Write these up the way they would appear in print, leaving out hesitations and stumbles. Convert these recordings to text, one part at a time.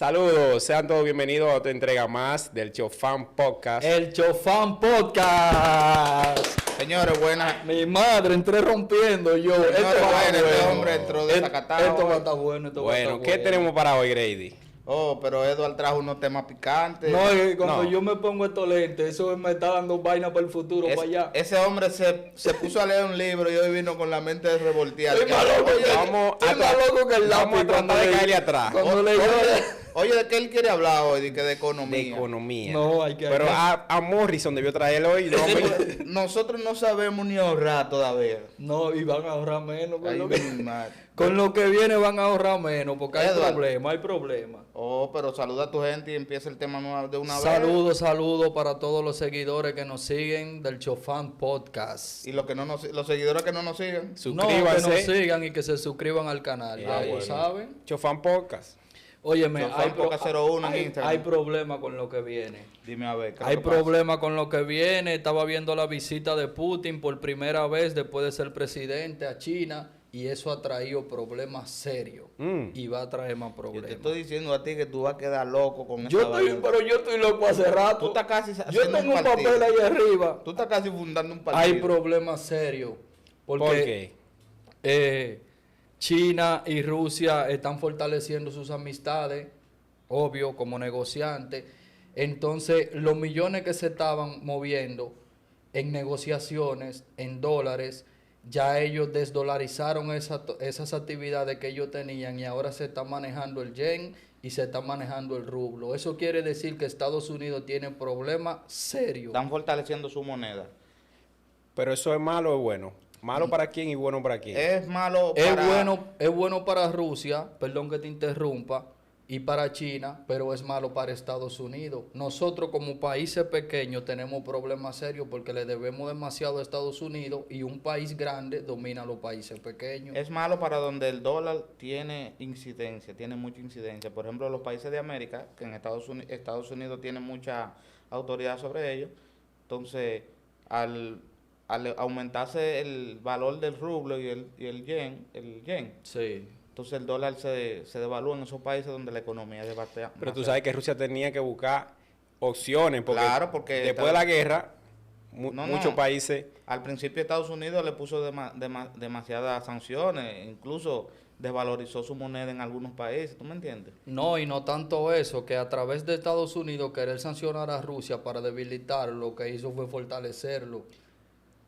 Saludos, sean todos bienvenidos a otra entrega más del Chofán Podcast. El Chofán Podcast. Señores, buenas. Mi madre, entré rompiendo yo. Señores, este hombre entró desacatado. Esto va a estar bueno, Bueno, ¿qué tenemos para hoy, Grady? Oh, pero Eduardo trajo unos temas picantes. No, cuando yo me pongo estos lentes, eso me está dando vaina para el futuro, para allá. Ese hombre se puso a leer un libro y hoy vino con la mente revolteada. Estoy más loco que el lápiz. Vamos a tratar de caerle atrás. Cuando leyó... Oye, ¿de qué él quiere hablar hoy? De economía. De economía. No, hay que... Pero a Morrison debió traerlo hoy. Nosotros no sabemos ni ahorrar todavía. No, y van a ahorrar menos. Ay, con lo que viene van a ahorrar menos, porque hay problema. Oh, pero saluda a tu gente y empieza el tema de una vez. Saludos para todos los seguidores que nos siguen del Chofán Podcast. Y los seguidores que no nos siguen. Suscríbanse. No, que nos sigan y que se suscriban al canal. Ya lo saben. Chofán Podcast. Óyeme, hay problema con lo que viene. Dime a ver. Hay problema con lo que viene. Estaba viendo la visita de Putin por primera vez después de ser presidente a China. Y eso ha traído problemas serios. Y va a traer más problemas. Yo te estoy diciendo a ti que tú vas a quedar loco con Pero yo estoy loco hace rato. Tú estás casi yo tengo un papel ahí arriba. Tú estás casi fundando un partido. Hay problemas serios. ¿Por qué? China y Rusia están fortaleciendo sus amistades, obvio, como negociantes. Entonces, los millones que se estaban moviendo en negociaciones, en dólares, ya ellos desdolarizaron esas actividades que ellos tenían y ahora se está manejando el yen y se está manejando el rublo. Eso quiere decir que Estados Unidos tiene problemas serios. Están fortaleciendo su moneda. Pero eso es malo o es bueno. ¿Malo para quién y bueno para quién? Es malo para... Es bueno para Rusia, perdón que te interrumpa, y para China, pero es malo para Estados Unidos. Nosotros como países pequeños tenemos problemas serios porque le debemos demasiado a Estados Unidos y un país grande domina a los países pequeños. Es malo para donde el dólar tiene incidencia, tiene mucha incidencia. Por ejemplo, los países de América, que en Estados Unidos tiene mucha autoridad sobre ellos, entonces al aumentarse el valor del rublo y el yen, sí. Entonces el dólar se devalúa en esos países donde la economía es bastante. Pero tú sabes que Rusia tenía que buscar opciones, porque después de la guerra, muchos países... Al principio Estados Unidos le puso demasiadas sanciones, incluso desvalorizó su moneda en algunos países, ¿tú me entiendes? No, y no tanto eso, que a través de Estados Unidos querer sancionar a Rusia para debilitarlo, lo que hizo fue fortalecerlo.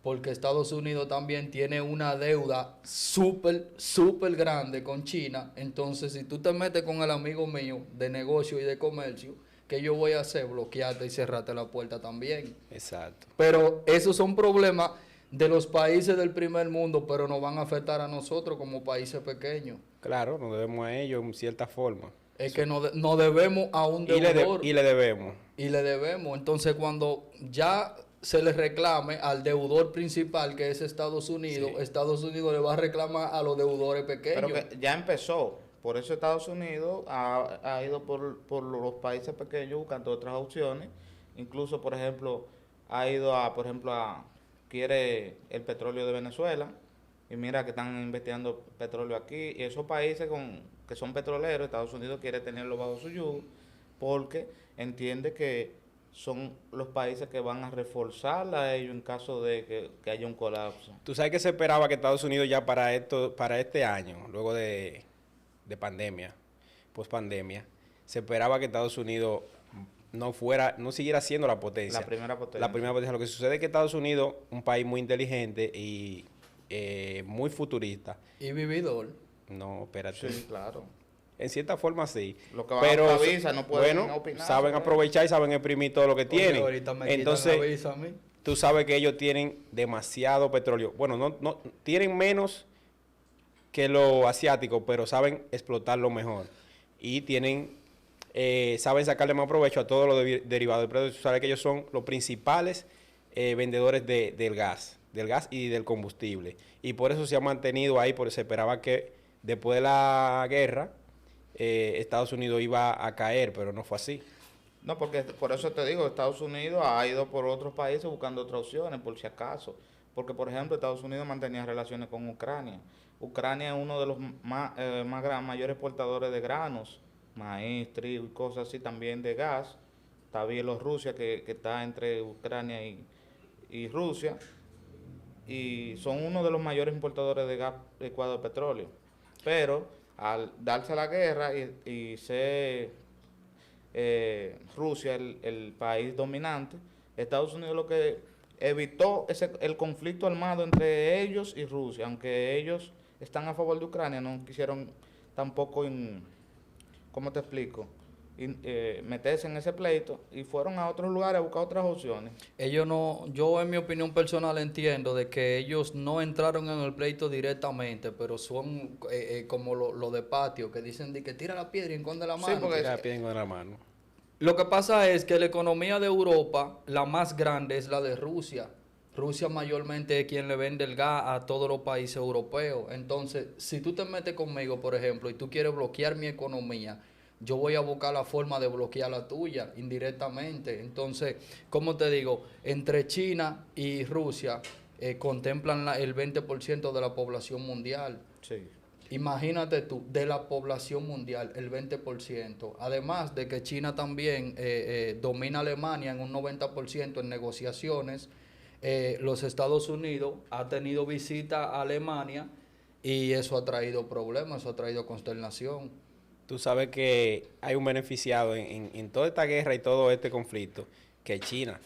Porque Estados Unidos también tiene una deuda súper grande con China. Entonces, si tú te metes con el amigo mío de negocio y de comercio, ¿qué yo voy a hacer? Bloquearte y cerrarte la puerta también. Exacto. Pero esos son problemas de los países del primer mundo, pero nos van a afectar a nosotros como países pequeños. Claro, nos debemos a ellos en cierta forma. Es que nos debemos a un deudor. Y le debemos. Y le debemos. Entonces, cuando ya se le reclame al deudor principal, que es Estados Unidos, sí. Estados Unidos le va a reclamar a los deudores pequeños. Pero que ya empezó. Por eso Estados Unidos ha ido por los países pequeños buscando otras opciones. Incluso, por ejemplo, ha ido quiere el petróleo de Venezuela. Y mira que están investigando petróleo aquí. Y esos países que son petroleros, Estados Unidos quiere tenerlo bajo su yugo porque entiende que son los países que van a reforzar a ellos en caso de que haya un colapso. Tú sabes que se esperaba que Estados Unidos ya para este año, luego de pandemia, post-pandemia, se esperaba que Estados Unidos no siguiera siendo la potencia. La primera potencia. La primera potencia. Lo que sucede es que Estados Unidos, un país muy inteligente y muy futurista. Y vividor. No, espérate. Sí, claro. En cierta forma sí. Lo que van a visa no pueden opinar. Saben aprovechar y saben exprimir todo lo que tienen. Ahorita me entonces, la visa a mí. Tú sabes que ellos tienen demasiado petróleo. Bueno, no tienen menos que los asiáticos, pero saben explotarlo mejor. Y saben sacarle más provecho a todos los derivados del petróleo. Tú sabes que ellos son los principales vendedores del gas y del combustible. Y por eso se ha mantenido ahí, porque se esperaba que después de la guerra Estados Unidos iba a caer, pero no fue así. No, porque por eso te digo, Estados Unidos ha ido por otros países buscando otras opciones, por si acaso. Porque, por ejemplo, Estados Unidos mantenía relaciones con Ucrania. Ucrania es uno de los mayores exportadores de granos maíz, trigo y cosas así, también de gas. Está Bielorrusia, que está entre Ucrania y Rusia, y son uno de los mayores importadores de gas licuado de petróleo. Pero al darse la guerra y ser Rusia el país dominante, Estados Unidos lo que evitó el conflicto armado entre ellos y Rusia, aunque ellos están a favor de Ucrania, no quisieron tampoco, ¿cómo te explico? Meterse en ese pleito y fueron a otros lugares a buscar otras opciones. Ellos no, yo en mi opinión personal entiendo de que ellos no entraron en el pleito directamente, pero son como lo de patio, que dicen de que tira la piedra y esconde la mano. Sí, porque Tira la piedra en la mano. Lo que pasa es que la economía de Europa, la más grande es la de Rusia. Rusia mayormente es quien le vende el gas a todos los países europeos. Entonces, si tú te metes conmigo, por ejemplo, y tú quieres bloquear mi economía, yo voy a buscar la forma de bloquear la tuya indirectamente. Entonces, como te digo, entre China y Rusia contemplan el 20% de la población mundial. sí. Imagínate tú, de la población mundial, el 20%. Además de que China también domina a Alemania en un 90% en negociaciones. Los Estados Unidos ha tenido visita a Alemania y eso ha traído problemas, eso ha traído consternación. Tú sabes que hay un beneficiado en toda esta guerra y todo este conflicto, que es China.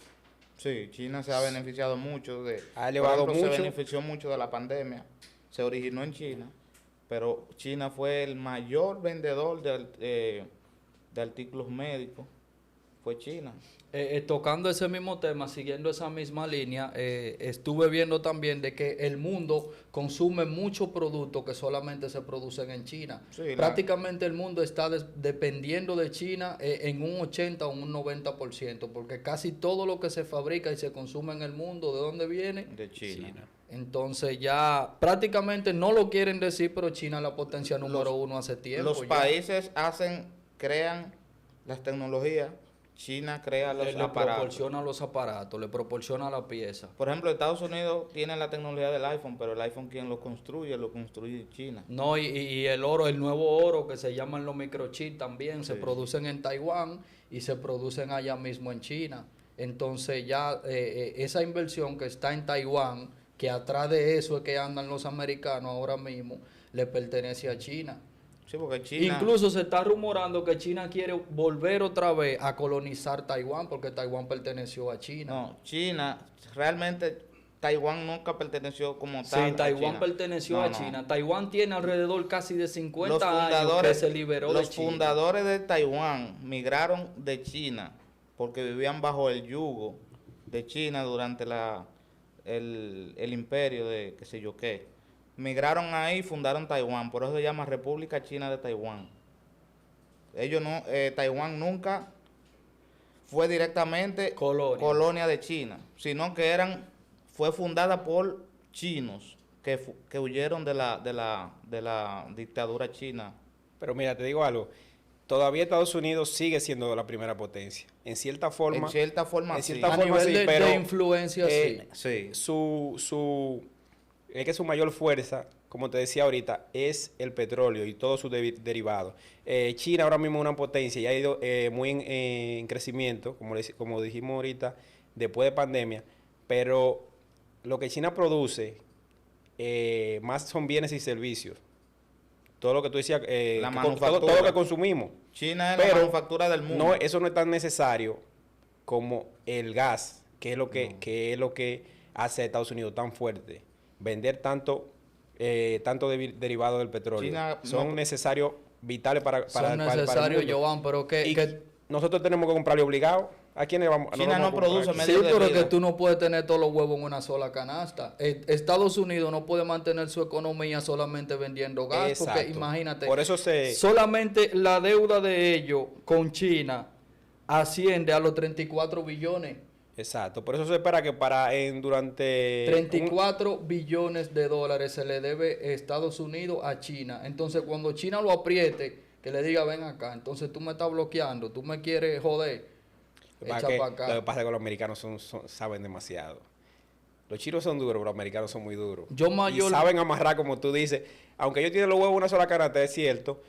Sí, China se ha beneficiado mucho Ha elevado por ejemplo, mucho. se benefició mucho de la pandemia. Se originó en China, pero China fue el mayor vendedor de artículos médicos. Fue China. Tocando ese mismo tema, siguiendo esa misma línea, estuve viendo también de que el mundo consume muchos productos que solamente se producen en China. Sí, Prácticamente el mundo está dependiendo de China en un 80 o un 90%, porque casi todo lo que se fabrica y se consume en el mundo, ¿de dónde viene? De China. Entonces ya prácticamente no lo quieren decir, pero China es la potencia número uno hace tiempo. Los ya. países crean las tecnologías, China crea los Le aparatos. proporciona los aparatos, le proporciona la pieza. Por ejemplo, Estados Unidos tiene la tecnología del iPhone, pero el iPhone quien lo construye China. No, y el oro, el nuevo oro que se llaman los microchips también, se Sí. producen en Taiwán y se producen allá mismo en China. Entonces ya esa inversión que está en Taiwán, que atrás de eso es que andan los americanos ahora mismo, le pertenece a China. Sí, porque China... Incluso se está rumorando que China quiere volver otra vez a colonizar Taiwán porque Taiwán perteneció a China. No, China, realmente Taiwán nunca perteneció como Sí, tal a Taiwán China. perteneció No, a no. China. Taiwán tiene alrededor casi de 50 Los años que fundadores, se liberó de los China. fundadores de Taiwán migraron de China porque vivían bajo el yugo de China durante el imperio de qué sé yo qué. Migraron ahí y fundaron Taiwán, por eso se llama República China de Taiwán. Ellos no, Taiwán nunca fue directamente colonia de China, sino que fue fundada por chinos que huyeron de la dictadura china. Pero mira, te digo algo. Todavía Estados Unidos sigue siendo la primera potencia. En cierta forma. En cierta forma, en sí. cierta A forma nivel sí, de pero influencia, sí. Sí. Es que su mayor fuerza, como te decía ahorita, es el petróleo y todos sus derivados. China ahora mismo es una potencia y ha ido muy en crecimiento, como dijimos ahorita, después de pandemia, pero lo que China produce más son bienes y servicios. Todo lo que tú decías, La todo manufactura. lo que consumimos. China es Pero la manufactura del mundo. No, eso no es tan necesario como el gas, que es lo que hace a Estados Unidos tan fuerte. Vender tanto derivado del petróleo. China son no- necesarios, vitales para el necesarios, mundo. Joan, pero Y que nosotros tenemos que comprarle obligado. ¿A quién le vamos? China vamos a no produce comprar? medios sí, de pero vida. que tú no puedes tener todos los huevos en una sola canasta. Estados Unidos no puede mantener su economía solamente vendiendo gas, porque Exacto. imagínate, Por eso solamente la deuda de ellos con China asciende a los 34 billones. Exacto. Por eso se espera que durante 34 billones de dólares se le debe Estados Unidos a China. Entonces, cuando China lo apriete, que le diga, ven acá, entonces tú me estás bloqueando, tú me quieres joder, echa para Lo acá. que pasa es que los americanos saben demasiado. Los chinos son duros, pero los americanos son muy duros. Yo Y saben amarrar, como tú dices. Aunque ellos tienen los huevos en una sola canasta, es cierto.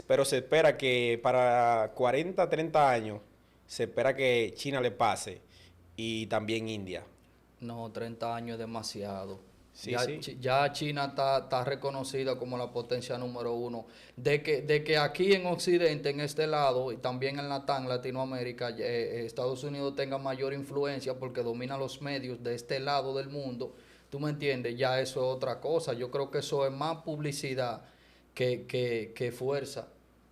pero se espera que para 40, 30 años, se espera que China le pase y también India. No, 30 años es demasiado. Sí, ya, sí. ya China está reconocida como la potencia número uno. De que aquí en Occidente, en este lado, y también en Latam, Latinoamérica, Estados Unidos tenga mayor influencia porque domina los medios de este lado del mundo, ¿tú me entiendes? Ya eso es otra cosa. Yo creo que eso es más publicidad que fuerza.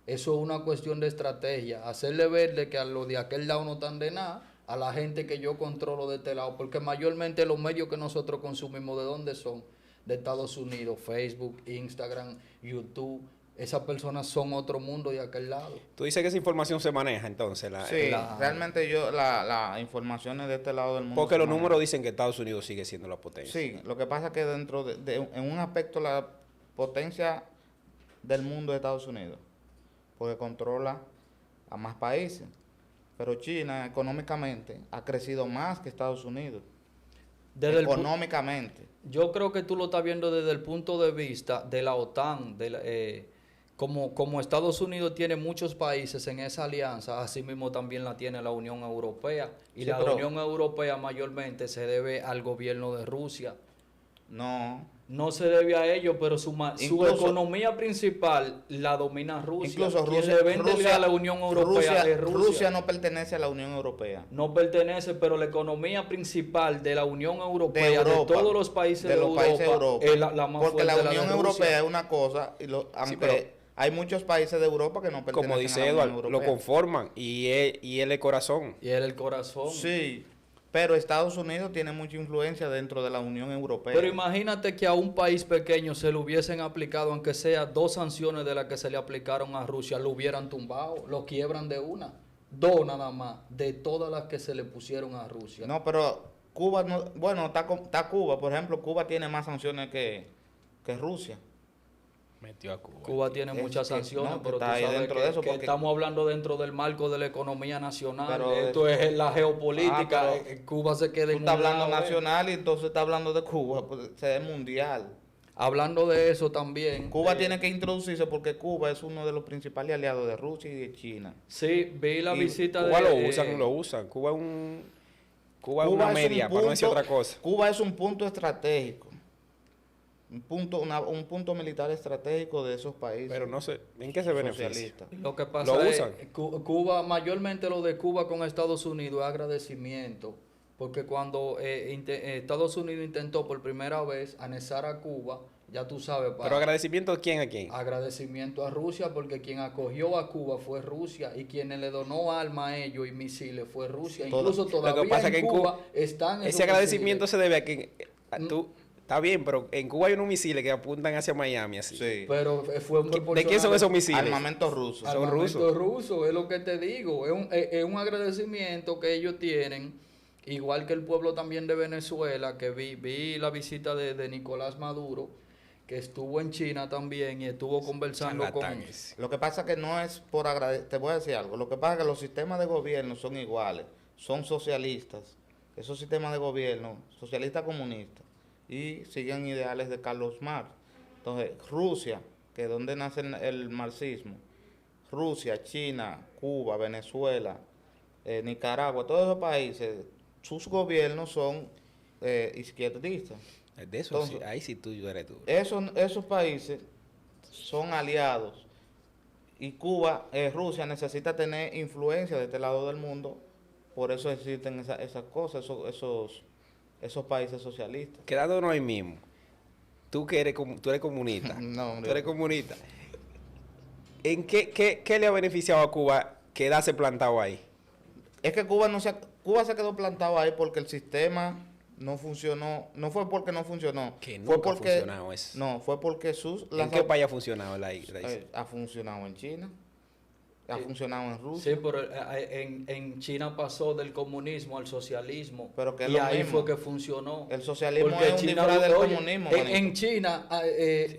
Eso es una cuestión de estrategia. Hacerle ver de que a los de aquel lado no están de nada, a la gente que yo controlo de este lado, porque mayormente los medios que nosotros consumimos, ¿de dónde son? De Estados Unidos, Facebook, Instagram, YouTube. Esas personas son otro mundo de aquel lado. Tú dices que esa información se maneja entonces. Sí, realmente la información es de este lado del mundo. Porque se los maneja. números dicen que Estados Unidos sigue siendo la potencia. Sí, lo que pasa es que en un aspecto la potencia del mundo es Estados Unidos, porque controla a más países. Pero China económicamente ha crecido más que Estados Unidos. Desde el pu- Económicamente. Yo creo que tú lo estás viendo desde el punto de vista de la OTAN, como Estados Unidos tiene muchos países en esa alianza, así mismo también la tiene la Unión Europea. Y Sí, la pero- Unión Europea mayormente se debe al gobierno de Rusia. No. No se debe a ellos, pero su Incluso- economía principal la domina Rusia. Incluso Quien Rusia, le vende Rusia- a la Unión Europea es Rusia. Rusia no pertenece a la Unión Europea. No pertenece, pero la economía principal de la Unión Europea, de, Europa, todos los países de, los Europa, países de Europa. es la más Porque fuerte, la Unión de Rusia. Europea es una cosa, aunque pero- hay muchos países de Europa que no pertenecen Como dice a la Edward, Unión lo Europea. conforman y él es corazón. Y era el corazón. Sí, pero Estados Unidos tiene mucha influencia dentro de la Unión Europea. Pero imagínate que a un país pequeño se le hubiesen aplicado, aunque sea 2 sanciones de las que se le aplicaron a Rusia, lo hubieran tumbado, lo quiebran de una. 2 nada más, de todas las que se le pusieron a Rusia. No, pero Cuba no, bueno, está Cuba, por ejemplo, Cuba tiene más sanciones que Rusia. Metió a Cuba. Cuba tiene Es muchas que sanciones, no, que pero tú está ahí sabes dentro que, de eso, que porque- estamos hablando dentro del marco de la economía nacional. Pero Esto es la geopolítica. pero Cuba se queda Tú en un estás hablando lado, nacional y entonces estás hablando de Cuba, pues es mundial. Hablando de eso también. Cuba tiene que introducirse porque Cuba es uno de los principales aliados de Rusia y de China. Sí, vi la Y visita Cuba de... lo usan. Cuba es una es un media, para no decir otra cosa. Cuba es un punto estratégico, un punto militar estratégico de esos países. Pero no sé, ¿en qué se beneficia? socialistas. Lo que pasa ¿Lo es usan? Cuba, mayormente lo de Cuba con Estados Unidos es agradecimiento, porque cuando Estados Unidos intentó por primera vez anexar a Cuba, ya tú sabes, Pero agradecimiento de quién a quién. agradecimiento a Rusia, porque quien acogió a Cuba fue Rusia y quien le donó armas a ellos y misiles fue Rusia. Todo- Incluso lo que todavía pasa en que en Cuba Cuba están esos Ese agradecimiento misiles. se debe a que tú está bien, pero en Cuba hay unos misiles que apuntan hacia Miami así. Sí. Pero fue ¿De quién son esos misiles? Armamento ruso. Son Armamento rusos. ruso, es lo que te digo. Es un agradecimiento que ellos tienen, igual que el pueblo también de Venezuela, que vi la visita de Nicolás Maduro, que estuvo en China también y estuvo conversando con... Charlatán ese. Lo que pasa que no es por agradecer, te voy a decir algo, lo que pasa es que los sistemas de gobierno son iguales, son socialistas, esos sistemas de gobierno, socialistas comunistas, y siguen ideales de Carlos Marx. Entonces, Rusia, que es donde nace el marxismo, Rusia, China, Cuba, Venezuela, Nicaragua, todos esos países, sus gobiernos son izquierdistas. De eso, Entonces, sí, ahí sí tú eres tú. Esos países son aliados y Cuba, Rusia necesita tener influencia de este lado del mundo, por eso existen esas cosas, esos países socialistas. Quedándonos ahí mismo. Tú que eres, tú eres comunista. No, hombre. Tú eres comunista. ¿En qué le ha beneficiado a Cuba quedarse plantado ahí? Es que Cuba se quedó plantado ahí porque el sistema no funcionó, no fue porque no funcionó, Que fue nunca ha porque funcionado eso. no, fue porque ¿En qué país ha funcionado la ha funcionado en China, ha funcionado en Rusia. Sí, pero en China pasó del comunismo al socialismo. Pero que es y lo ahí mismo. fue que funcionó. El socialismo Porque es un China, disfraz del oye, comunismo. en manito.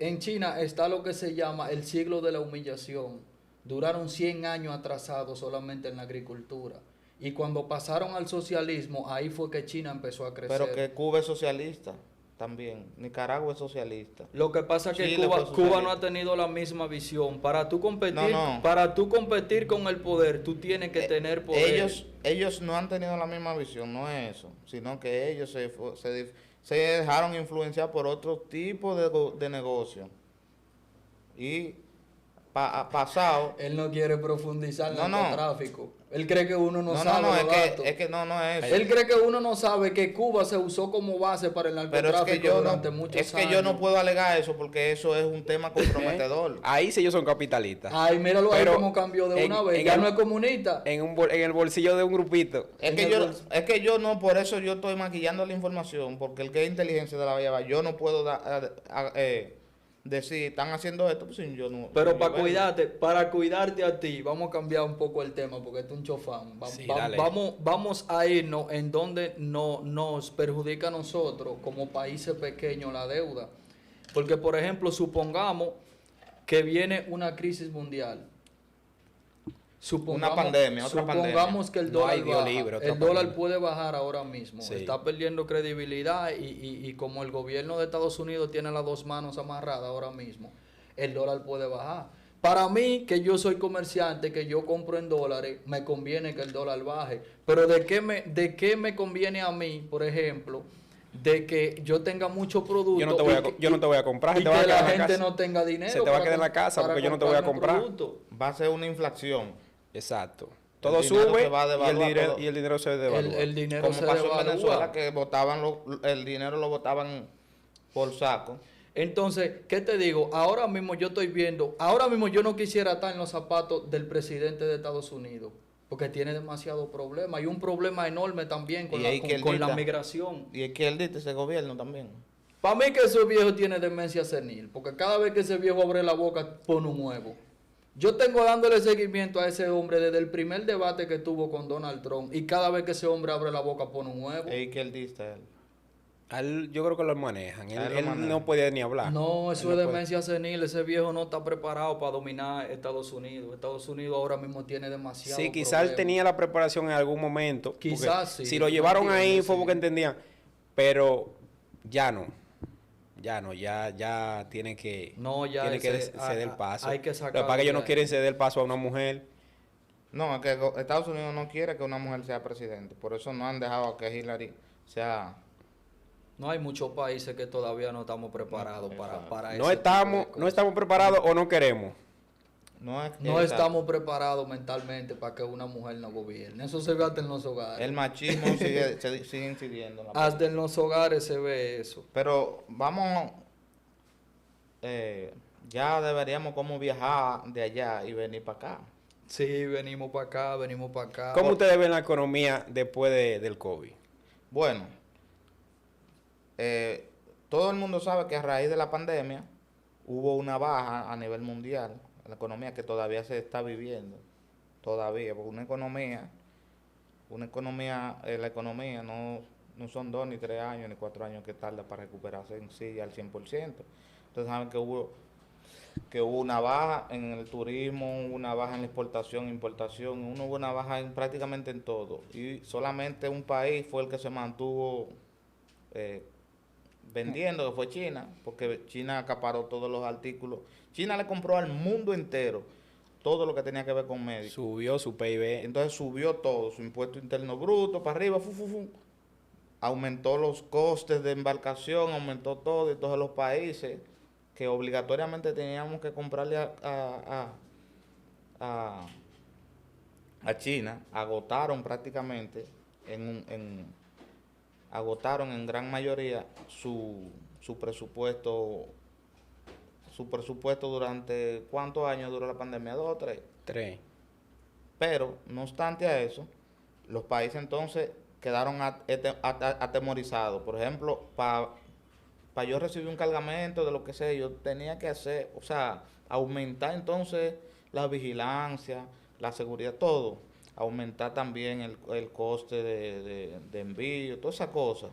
En China está lo que se llama el siglo de la humillación. Duraron 100 años atrasados solamente en la agricultura. Y cuando pasaron al socialismo, ahí fue que China empezó a crecer. Pero que Cuba es socialista. también. Nicaragua es socialista. Lo que pasa es que Chile fue Cuba no socialista. ha tenido la misma visión. Para tú competir, No. para tú competir con el poder, tú tienes que tener poder. Ellos no han tenido la misma visión, no es eso, sino que ellos se dejaron influenciar por otro tipo de negocio. Y pasado. Él no quiere profundizar en el No. narcotráfico. Él cree que uno no No, sabe no, los es datos. que no es eso. Él cree que uno no sabe que Cuba se usó como base para el Pero narcotráfico durante muchos años. yo no puedo alegar eso porque eso es un tema comprometedor. Ahí sí ellos son capitalistas. Ay, míralo Pero ahí como cambió de una vez. Ya el- no es comunista. en el bolsillo de un grupito. Es que yo no, por eso yo estoy maquillando la información, porque el que es inteligencia de la lleva, yo no puedo decir, están haciendo esto, pues si yo no. Pero yo veo. para cuidarte a ti, vamos a cambiar un poco el tema porque esto es un chofán. Sí, dale. Vamos a irnos en donde no nos perjudica a nosotros como países pequeños la deuda. Porque, por ejemplo, supongamos que viene una crisis mundial. Una pandemia, otra pandemia. Supongamos que el No dólar hay Dios baja. libre, otra El dólar pandemia. puede bajar ahora mismo. Sí. Está perdiendo credibilidad y como el gobierno de Estados Unidos tiene las dos manos amarradas ahora mismo, el dólar puede bajar. Para mí, que yo soy comerciante, que yo compro en dólares, me conviene que el dólar baje. Pero ¿de qué me conviene a mí, por ejemplo, de que yo tenga mucho producto Yo no te voy a comprar, y se te va a que quedar la en la gente casa. no tenga dinero? Se te va a para quedar en la com- casa para porque yo no te voy a comprarme comprar. producto? Va a ser una inflación. Exacto. Todo dinero sube se va a devaluar todo. y el dinero se devalúa. El dinero Como se pasó en devalúa. Venezuela, que el dinero lo botaban por saco. Entonces, ¿qué te digo? Ahora mismo yo estoy viendo, ahora mismo yo no quisiera estar en los zapatos del presidente de Estados Unidos, porque tiene demasiado problema. Hay un problema enorme también con, Y la, ahí con, que él con la dicta. migración. Y es que él dice ese gobierno también. Para mí que ese viejo tiene demencia senil, porque cada vez que ese viejo abre la boca pone un huevo. Yo tengo dándole seguimiento a ese hombre desde el primer debate que tuvo con Donald Trump, y cada vez que ese hombre abre la boca pone un huevo. Es que él dice él. Yo creo que lo manejan. A él lo Él manejan. no podía ni hablar. No, eso Él es no puede. demencia senil. Ese viejo no está preparado para dominar Estados Unidos. Estados Unidos ahora mismo tiene demasiado. Sí, quizás él problema. tenía la preparación en algún momento. porque Quizás sí, Si lo ¿me llevaron ahí entiendes? fue Sí. porque entendían. Pero ya no. Ya tiene que, No, ya tiene que ese- ceder el paso. hay que Lo que sacarlo pasa es que ellos de no ahí. quieren ceder el paso a una mujer. No, es que Estados Unidos no quiere que una mujer sea presidente. Por eso no han dejado que Hillary sea. No hay muchos países que todavía no estamos preparados No, para exacto. ese No tipo de estamos, cosas. no estamos preparados o no queremos. No, No estamos preparados mentalmente para que una mujer no gobierne. Eso se ve hasta en los hogares. El machismo sigue incidiendo. En la Hasta en los hogares se ve eso. Pero vamos, ya deberíamos como viajar de allá y venir para acá. Sí, venimos para acá, venimos para acá. ¿Cómo ustedes ven la economía después del COVID? Bueno, todo el mundo sabe que a raíz de la pandemia hubo una baja a nivel mundial en la economía que todavía se está viviendo. Todavía, porque la economía, la economía no son 2 ni 3 años ni 4 años que tarda para recuperarse en sí al 100%. Entonces saben que hubo una baja en el turismo, una baja en la exportación, importación, hubo una baja prácticamente en todo. Y solamente un país fue el que se mantuvo vendiendo, que fue China, porque China acaparó todos los artículos. China le compró al mundo entero todo lo que tenía que ver con médicos. Subió su PIB. Entonces subió todo, su impuesto interno bruto para arriba, aumentó los costes de embarcación, aumentó todo, y todos los países que obligatoriamente teníamos que comprarle a China, agotaron prácticamente, agotaron en gran mayoría su presupuesto durante, ¿cuántos años duró la pandemia? 2 o 3. 3. Pero, no obstante a eso, los países entonces quedaron atemorizados. Por ejemplo, para yo recibir un cargamento de lo que sea, yo tenía que hacer, o sea, aumentar entonces la vigilancia, la seguridad, todo. Aumentar también el coste de envío, todas esas cosas.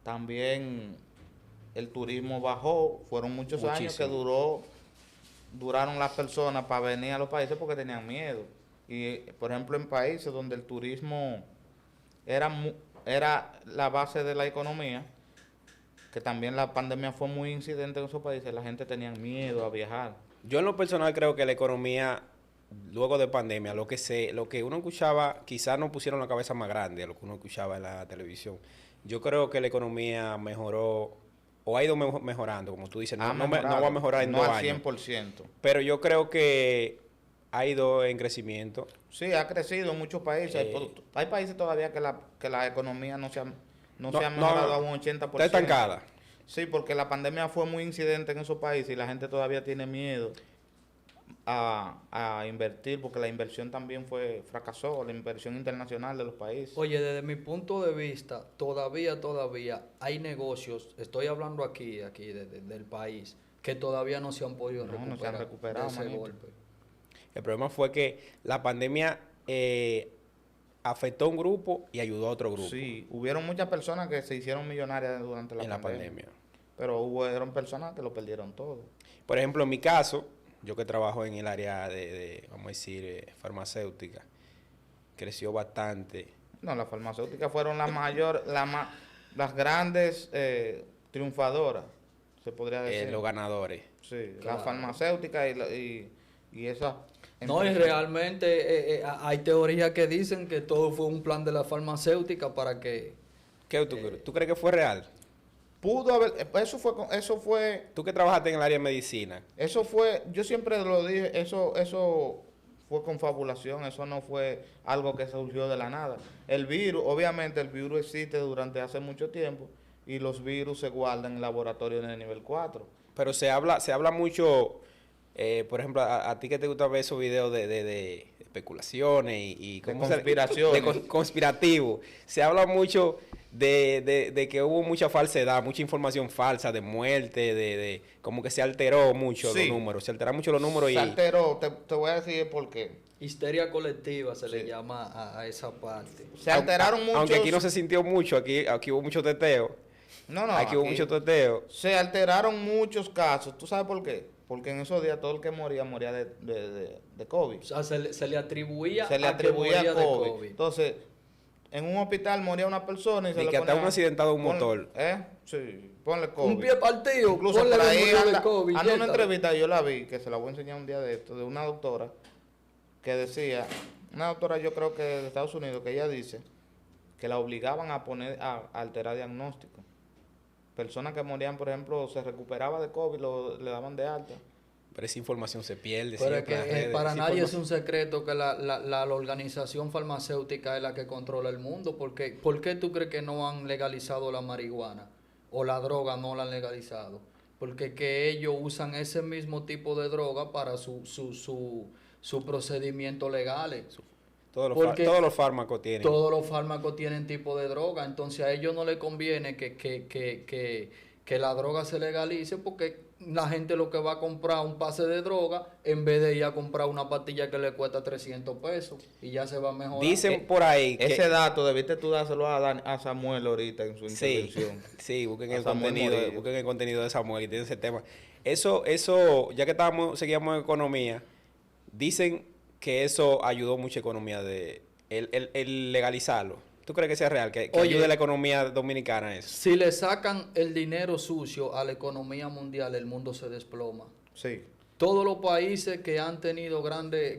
También el turismo bajó, fueron muchos años que Muchísimo. duraron las personas para venir a los países porque tenían miedo. Y, por ejemplo, en países donde el turismo era la base de la economía, que también la pandemia fue muy incidente en esos países, la gente tenía miedo a viajar. Yo en lo personal creo que la economía, luego de pandemia, lo que uno escuchaba, quizás nos pusieron la cabeza más grande a lo que uno escuchaba en la televisión. Yo creo que la economía mejoró, o ha ido mejorando, como tú dices, no, no va a mejorar en no 2 al años. 100%. Pero yo creo que ha ido en crecimiento. Sí, ha crecido en muchos países. Hay países todavía que la economía no se ha mejorado a un 80%. Está estancada. Sí, porque la pandemia fue muy incidente en esos países y la gente todavía tiene miedo a invertir, porque la inversión también fracasó, la inversión internacional de los países. Oye, desde mi punto de vista, todavía hay negocios, estoy hablando aquí del país, que todavía no se han podido recuperar. No se han recuperado, de ese manito. golpe. El problema fue que la pandemia afectó a un grupo y ayudó a otro grupo Sí, hubieron muchas personas que se hicieron millonarias durante la en la pandemia. Pero hubieron personas que lo perdieron todo. Por ejemplo, en mi caso, yo que trabajo en el área vamos a decir, farmacéutica, creció bastante. No, las farmacéuticas fueron las grandes triunfadoras, se podría decir. Los ganadores. Sí, Claro. las farmacéuticas y esas. No, y realmente hay teorías que dicen que todo fue un plan de la farmacéutica para que... ¿Qué tú crees que fue real? Pudo haber, eso fue, Tú que trabajaste en el área de medicina. yo siempre lo dije, eso fue confabulación, eso no fue algo que surgió de la nada. El virus, obviamente el virus existe durante hace mucho tiempo y los virus se guardan en laboratorios de nivel 4. Pero se habla mucho, por ejemplo, a ti que te gusta ver esos videos de especulaciones y De ¿cómo conspiraciones. conspirativo. Se habla mucho de que hubo mucha falsedad, mucha información falsa de muerte, como que se alteró mucho Sí. los números. Se alteraron mucho los números Se alteró, te voy a decir por qué. Histeria colectiva se le llama a esa parte. Se alteraron muchos. Aunque aquí no se sintió mucho, aquí hubo mucho teteo. No, Aquí hubo mucho teteo. se alteraron muchos casos. ¿Tú sabes por qué? Porque en esos días todo el que moría de COVID. O sea, se le atribuía Se le a que atribuía moría de COVID. Entonces, en un hospital moría una persona y se Y le que hasta ponía- un accidentado de un pon- motor. Sí, ponle COVID. Un pie partido, Incluso ponle por que ahí murió de anda COVID, una inyéctalo. entrevista, yo la vi, que se la voy a enseñar un día de esto, de una doctora que decía, una doctora yo creo que de Estados Unidos, que ella dice que la obligaban a alterar diagnóstico. Personas que morían, por ejemplo, se recuperaba de COVID, le daban de alta. Pero esa información se pierde. Pero es siempre en las que redes. para Esa nadie es información- un secreto que la organización farmacéutica es la que controla el mundo. Porque, ¿por qué tú crees que no han legalizado la marihuana? O la droga no la han legalizado. Porque que ellos usan ese mismo tipo de droga para su procedimiento legales. Porque todos los fármacos tienen. Todos los fármacos tienen tipo de droga, entonces a ellos no les conviene que la droga se legalice porque la gente lo que va a comprar un pase de droga en vez de ir a comprar una pastilla que le cuesta 300 pesos y ya se va a mejorar. Dicen por ahí que... Ese dato debiste tú dárselo a Samuel ahorita en su Sí, intervención. sí, busquen A el Samuel contenido, Morillo. busquen el contenido de Samuel y tiene ese tema. Eso, ya que seguíamos en economía, dicen que eso ayudó mucho a la economía el legalizarlo. ¿Tú crees que sea real? Que Oye, ayude a la economía dominicana eso. Si le sacan el dinero sucio a la economía mundial, el mundo se desploma. Sí. Todos los países que han tenido grandes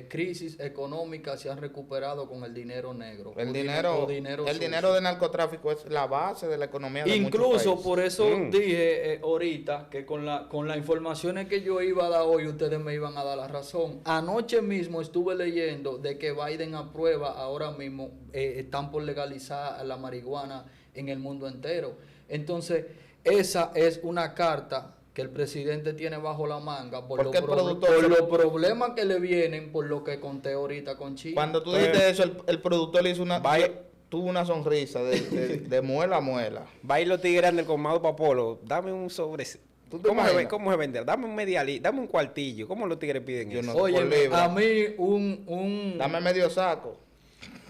crisis económicas se han recuperado con el dinero negro. El o dinero sucio. de narcotráfico es la base de la economía de muchos Incluso países. por eso Mm. dije ahorita que con las informaciones que yo iba a dar hoy, ustedes me iban a dar la razón. Anoche mismo estuve leyendo de que Biden aprueba ahora mismo, están por legalizar la marihuana en el mundo entero. Entonces, esa es una carta que el presidente tiene bajo la manga por Porque los problemas que le vienen por lo que conté ahorita con China. Cuando tú Pues, dijiste eso, el productor le hizo Vaya- tuvo una sonrisa de muela a muela. Va a ir los tigres en el colmado para Polo, dame un sobre... ¿Tú te ¿Cómo imaginas? se vende? Dame un dame un cuartillo. ¿Cómo los tigres piden Yo eso? no- Oye, por libra. a mí un Dame medio saco.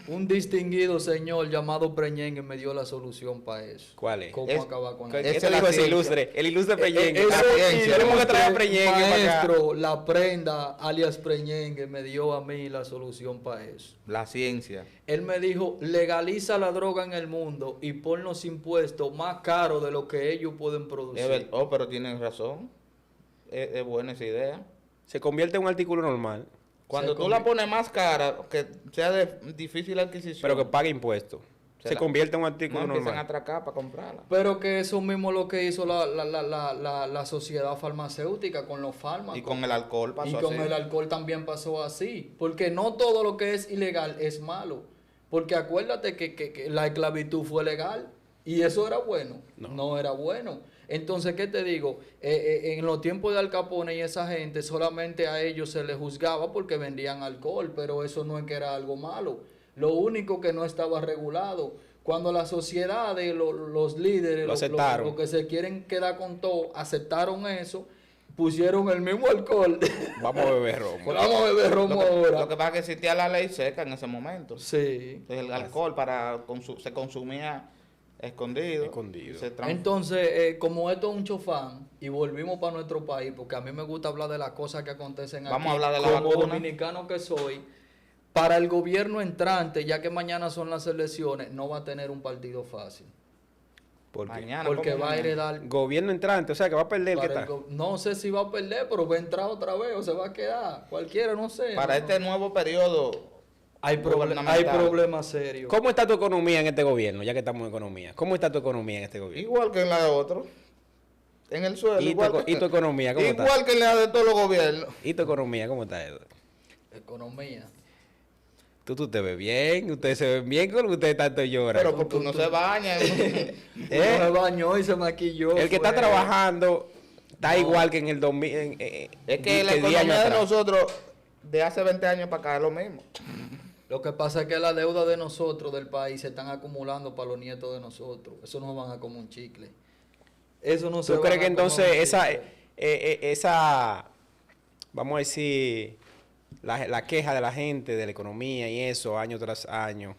Un distinguido señor llamado Preñengue me dio la solución para eso. ¿Cuál es? ¿Cómo Es- acabar con ¿Qué eso? Esa te es la dijo ese ciencia. ilustre? El ilustre Preñengue. Eso La ciencia. Tenemos que traer a Preñengue para acá. maestro, la prenda, alias Preñengue, me dio a mí la solución para eso. La ciencia. Él me dijo, legaliza la droga en el mundo y pon los impuestos más caros de lo que ellos pueden producir. Oh, pero tienes razón. Es buena esa idea. Se convierte en un artículo normal, Cuando tú la pones más cara, que sea de difícil adquisición, pero que pague impuestos. Se la- convierte en un no artículo empiezan a normal. atracar para comprarla. Pero que eso mismo es lo que hizo la sociedad farmacéutica con los fármacos. Y con el alcohol pasó Y con así. el alcohol también pasó así. Porque no todo lo que es ilegal es malo. Porque acuérdate que la esclavitud fue legal y eso era bueno. No era bueno. Entonces, ¿qué te digo? En los tiempos de Al Capone y esa gente, solamente a ellos se les juzgaba porque vendían alcohol, pero eso no es que era algo malo. Lo único que no estaba regulado. Cuando la sociedad, los líderes, Lo aceptaron. los que se quieren quedar con todo, aceptaron eso, pusieron el mismo alcohol. Vamos a beber romo. Pues vamos a beber romo ahora. Lo que pasa es que existía la ley seca en ese momento. Sí. El alcohol se consumía escondido. Escondido. Entonces, como esto es un chofán, y volvimos para nuestro país, porque a mí me gusta hablar de las cosas que acontecen Vamos aquí. a hablar de la como vacuna. dominicano que soy, para el gobierno entrante, ya que mañana son las elecciones, no va a tener un partido fácil. ¿Por qué? Mañana. Porque ¿cómo va a mañana? heredar... Gobierno entrante, o sea que va a perder, ¿qué para el tal? no sé si va a perder, pero va a entrar otra vez o se va a quedar. Cualquiera, no sé. Para no. este nuevo periodo hay gubernamental. problemas serios. ¿Cómo está tu economía en este gobierno, ya que estamos en economía? ¿Cómo está tu economía en este gobierno? igual que en la de otros. En el suelo. ¿Y tu economía cómo está? Igual que en la de todos los gobiernos. ¿Y tu economía cómo está eso? Economía. Tú te ves bien, ustedes se ven bien con ustedes tanto lloran. Pero porque uno se baña. ¿Eh? Uno se bañó y se maquilló. El que está fue- trabajando está No. igual que en el 2000. Es que la 10 años economía de atrás. nosotros de hace 20 años para acá es lo mismo. Lo que pasa es que la deuda de nosotros, del país, se están acumulando para los nietos de nosotros. Eso no van a comer un chicle. Eso no se ¿Tú van crees a que comer entonces un esa, chicle. vamos a decir, la queja de la gente de la economía y eso, año tras año,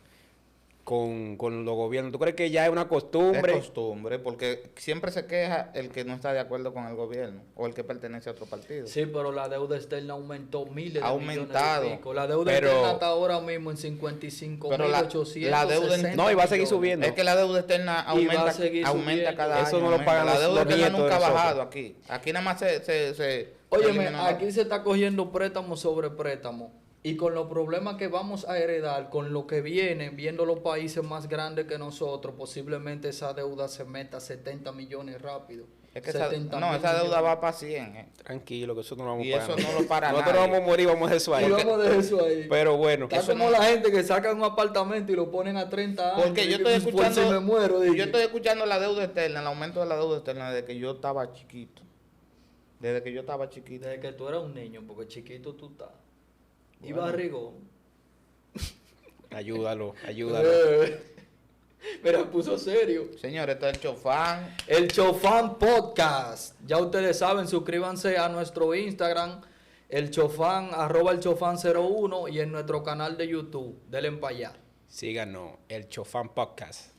con los gobiernos, ¿tú crees que ya es una costumbre? Es costumbre, porque siempre se queja el que no está de acuerdo con el gobierno o el que pertenece a otro partido. Sí, pero la deuda externa aumentó miles de Ha millones aumentado. de pico. La deuda Pero- externa está ahora mismo en 55.860 Pero la deuda No, y va a seguir millones. subiendo. Es que la deuda externa Y va a aumenta, seguir aumenta subiendo. cada Eso año. no lo aumenta. pagan La los deuda externa nietos de nunca ha nosotros. bajado aquí. Aquí nada más se Óyeme, elimina- aquí se está cogiendo préstamo sobre préstamo. Y con los problemas que vamos a heredar, con lo que viene, viendo los países más grandes que nosotros, posiblemente esa deuda se meta a 70 millones rápido. Es que 70 no, mil esa deuda millones. va para 100. Tranquilo, que eso no lo vamos Y a eso pagar. no lo para Nosotros nadie. vamos a morir, vamos a dejar eso ahí. Y vamos de eso ahí. Pero bueno, Está eso como no- la gente que saca un apartamento y lo ponen a 30 años. Porque yo y estoy que, pues, escuchando, si me muero, dije. yo estoy escuchando la deuda externa, el aumento de la deuda externa desde que yo estaba chiquito. Desde que yo estaba chiquito. Desde que tú eras un niño, porque chiquito tú estás. Y barrigón. ayúdalo. Mira, puso serio. Señores, esto es el Chofán. El Chofán Podcast. Ya ustedes saben, suscríbanse a nuestro Instagram, el Chofán, @elchofán01 y en nuestro canal de YouTube. Denle para allá. Síganos, el Chofán Podcast.